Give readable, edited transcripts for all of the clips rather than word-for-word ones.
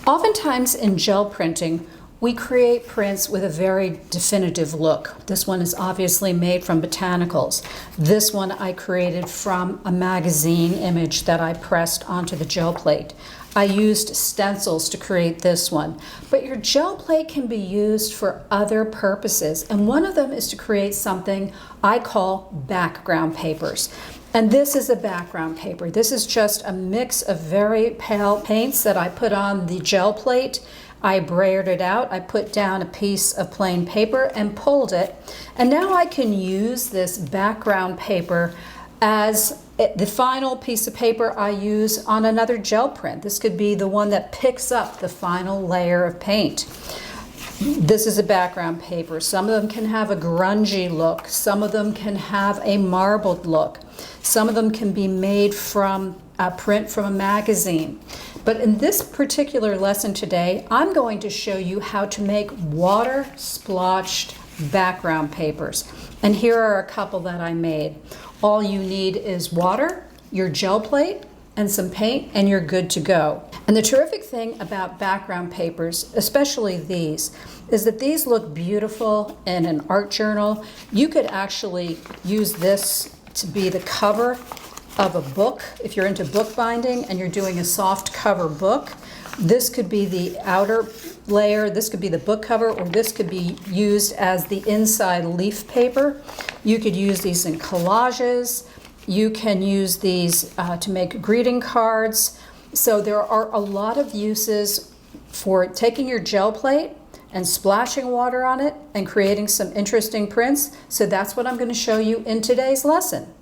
Oftentimes in gel printing, we create prints with a very definitive look. This one is obviously made from botanicals. This one I created from a magazine image that I pressed onto the gel plate. I used stencils to create this one. But your gel plate can be used for other purposes, and one of them is to create something I call background papers. And this is a background paper. This is just a mix of very pale paints that I put on the gel plate. I brayered it out. I put down a piece of plain paper and pulled it. And now I can use this background paper as the final piece of paper I use on another gel print. This could be the one that picks up the final layer of paint. This is a background paper. Some of them can have a grungy look. Some of them can have a marbled look. Some of them can be made from a print from a magazine. But in this particular lesson today, I'm going to show you how to make water splotched background papers. And here are a couple that I made. All you need is water, your gel plate, and some paint, and you're good to go. And the terrific thing about background papers, especially these, is that these look beautiful in an art journal. You could actually use this to be the cover of a book. If you're into bookbinding and you're doing a soft cover book, this could be the outer layer, this could be the book cover, or this could be used as the inside leaf paper. You could use these in collages. You can use these to make greeting cards. So there are a lot of uses for taking your gel plate and splashing water on it and creating some interesting prints. So that's what I'm going to show you in today's lesson.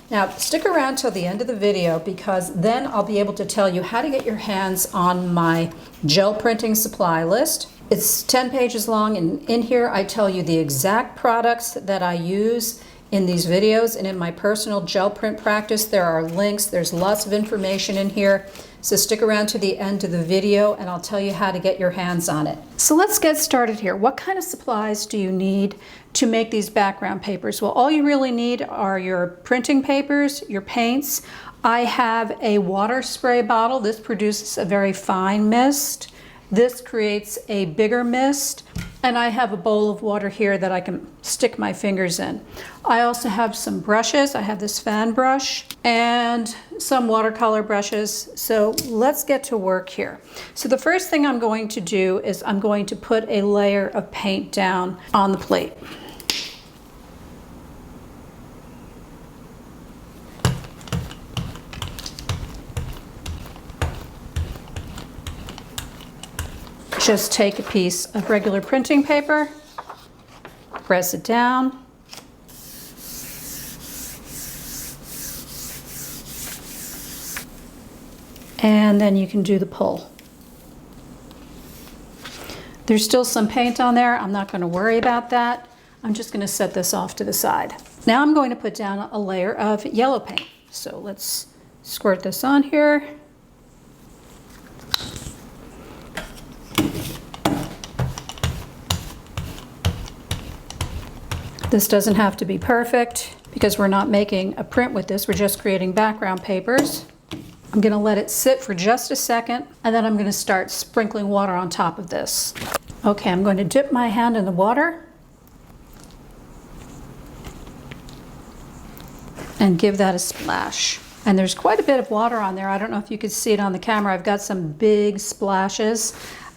Now stick around till the end of the video, because then I'll be able to tell you how to get your hands on my gel printing supply list. It's 10 pages long, and in here I tell you the exact products that I use in these videos and in my personal gel print practice. There are links, there's lots of information in here. So stick around to the end of the video and I'll tell you how to get your hands on it. So let's get started here. What kind of supplies do you need to make these background papers? Well, all you really need are your printing papers, your paints. I have a water spray bottle. This produces a very fine mist. This creates a bigger mist. And I have a bowl of water here that I can stick my fingers in. I also have some brushes. I have this fan brush and some watercolor brushes. So let's get to work here. So the first thing I'm going to do is I'm going to put a layer of paint down on the plate. Just take a piece of regular printing paper, press it down, and then you can do the pull. There's still some paint on there. I'm not going to worry about that. I'm just going to set this off to the side. Now I'm going to put down a layer of yellow paint. So let's squirt this on here. This doesn't have to be perfect because we're not making a print with this. We're just creating background papers. I'm going to let it sit for just a second, and then I'm going to start sprinkling water on top of this. Okay, I'm going to dip my hand in the water and give that a splash. And there's quite a bit of water on there. I don't know if you could see it on the camera. I've got some big splashes.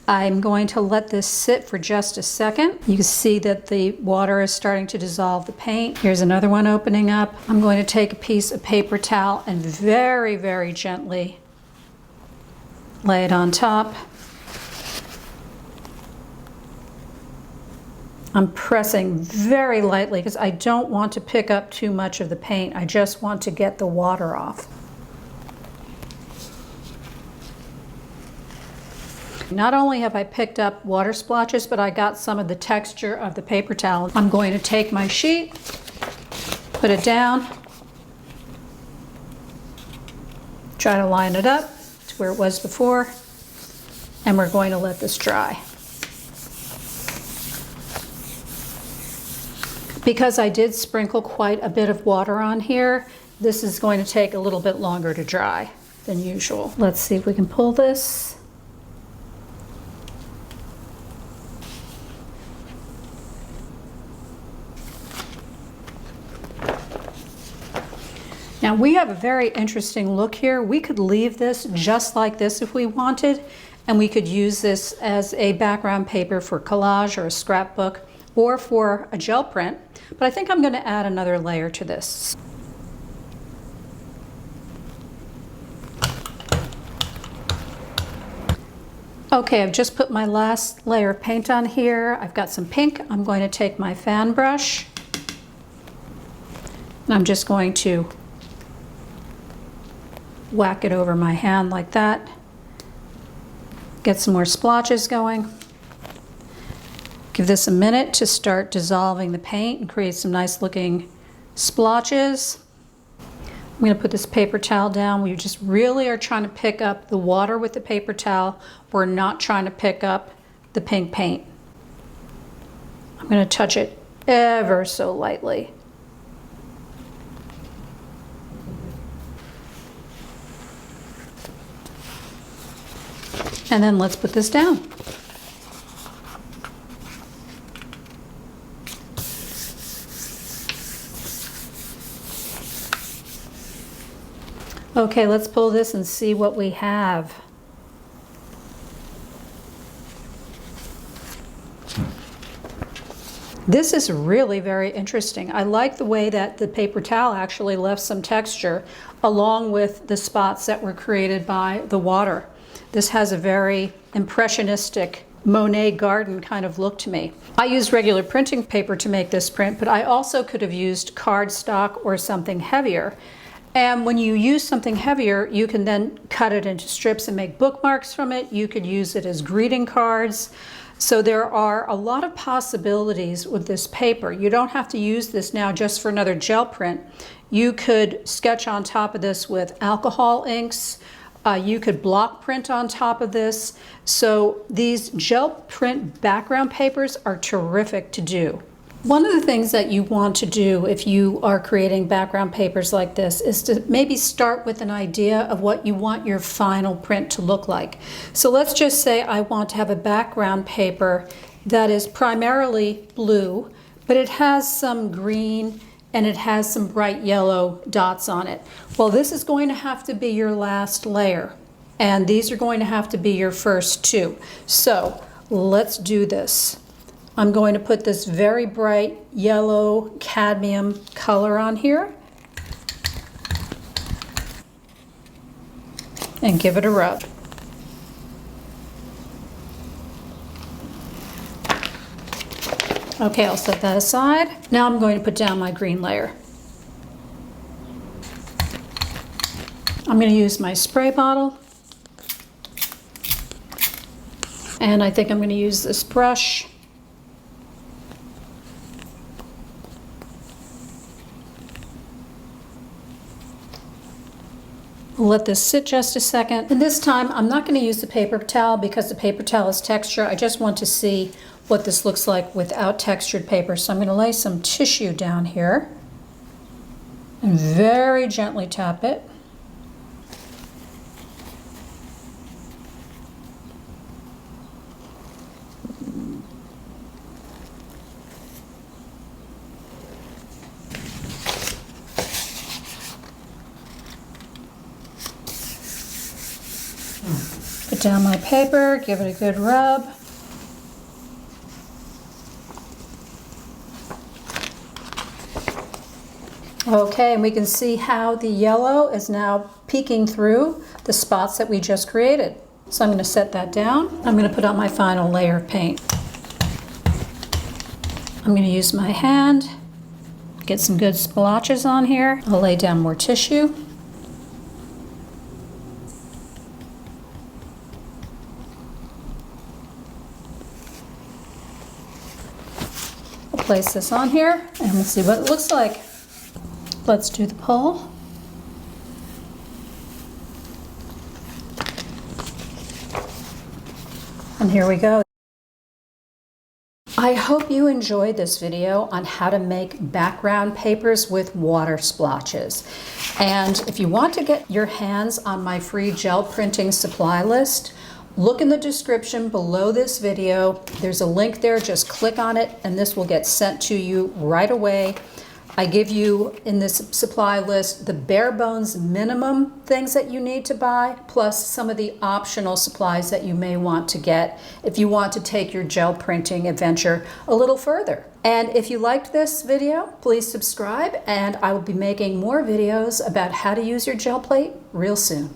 I'm going to let this sit for just a second. You can see that the water is starting to dissolve the paint. Here's another one opening up. I'm going to take a piece of paper towel and very, very gently lay it on top. I'm pressing very lightly because I don't want to pick up too much of the paint. I just want to get the water off. Not only have I picked up water splotches, but I got some of the texture of the paper towel. I'm going to take my sheet, put it down, try to line it up to where it was before, and we're going to let this dry. Because I did sprinkle quite a bit of water on here, this is going to take a little bit longer to dry than usual. Let's see if we can pull this. Now we have a very interesting look here. We could leave this just like this if we wanted, and we could use this as a background paper for collage or a scrapbook or for a gel print, but I think I'm going to add another layer to this. Okay, I've just put my last layer of paint on here. I've got some pink. I'm going to take my fan brush and I'm just going to whack it over my hand like that. Get some more splotches going. Give this a minute to start dissolving the paint and create some nice looking splotches. I'm going to put this paper towel down. We just really are trying to pick up the water with the paper towel. We're not trying to pick up the pink paint. I'm going to touch it ever so lightly. And then let's put this down. Okay, let's pull this and see what we have. This is really very interesting. I like the way that the paper towel actually left some texture along with the spots that were created by the water. This has a very impressionistic Monet garden kind of look to me. I used regular printing paper to make this print, but I also could have used cardstock or something heavier. And when you use something heavier, you can then cut it into strips and make bookmarks from it. You could use it as greeting cards. So there are a lot of possibilities with this paper. You don't have to use this now just for another gel print. You could sketch on top of this with alcohol inks. You could block print on top of this. So these gel print background papers are terrific to do. One of the things that you want to do if you are creating background papers like this is to maybe start with an idea of what you want your final print to look like. So let's just say I want to have a background paper that is primarily blue, but it has some green and it has some bright yellow dots on it. Well, this is going to have to be your last layer, and these are going to have to be your first two. So let's do this. I'm going to put this very bright yellow cadmium color on here and give it a rub. Okay, I'll set that aside. Now I'm going to put down my green layer. I'm going to use my spray bottle, and I think I'm going to use this brush. We'll let this sit just a second. And this time I'm not going to use the paper towel because the paper towel is texture. I just want to see what this looks like without textured paper. So I'm going to lay some tissue down here and very gently tap it. Put down my paper, give it a good rub. Okay, and we can see how the yellow is now peeking through the spots that we just created. So I'm going to set that down. I'm going to put on my final layer of paint. I'm going to use my hand, get some good splotches on here. I'll lay down more tissue. Place this on here and we'll see what it looks like. Let's do the pull. And here we go. I hope you enjoyed this video on how to make background papers with water splotches. And if you want to get your hands on my free gel printing supply list, look in the description below this video. There's a link there, just click on it and this will get sent to you right away. I give you in this supply list the bare bones minimum things that you need to buy, plus some of the optional supplies that you may want to get if you want to take your gel printing adventure a little further. And if you liked this video, please subscribe, and I will be making more videos about how to use your gel plate real soon.